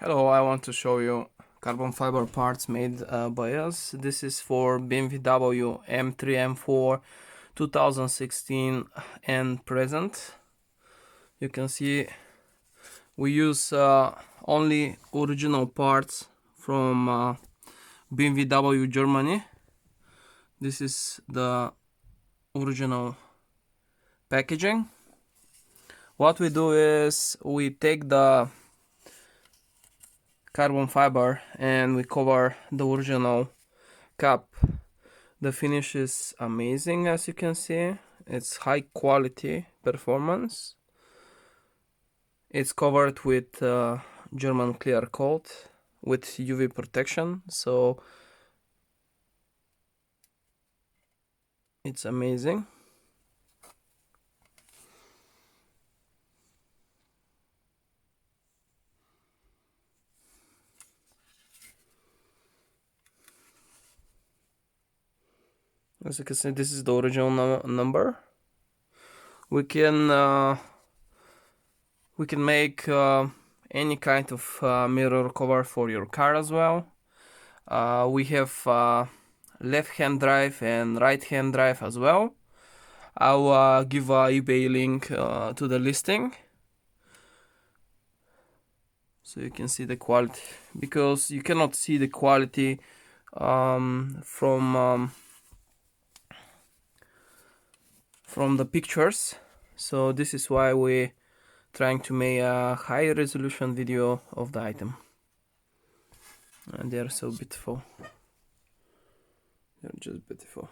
Hello, I want to show you carbon fiber parts made by us. This is for BMW M3, M4 2016 and present. You can see we use only original parts from BMW Germany. This is the original packaging. What we do is we take the carbon fiber and we cover the original cap. The finish is amazing, as you can see. It's high quality performance. It's covered with German clear coat with UV protection, so it's amazing. As you can see, this is the original number. We can make any kind of mirror cover for your car as well. We have left-hand drive and right-hand drive as well. I'll give a eBay link to the listing, so you can see the quality, because you cannot see the quality from the pictures. So this is why we're trying to make a high resolution video of the item, and they are so beautiful. They're just beautiful.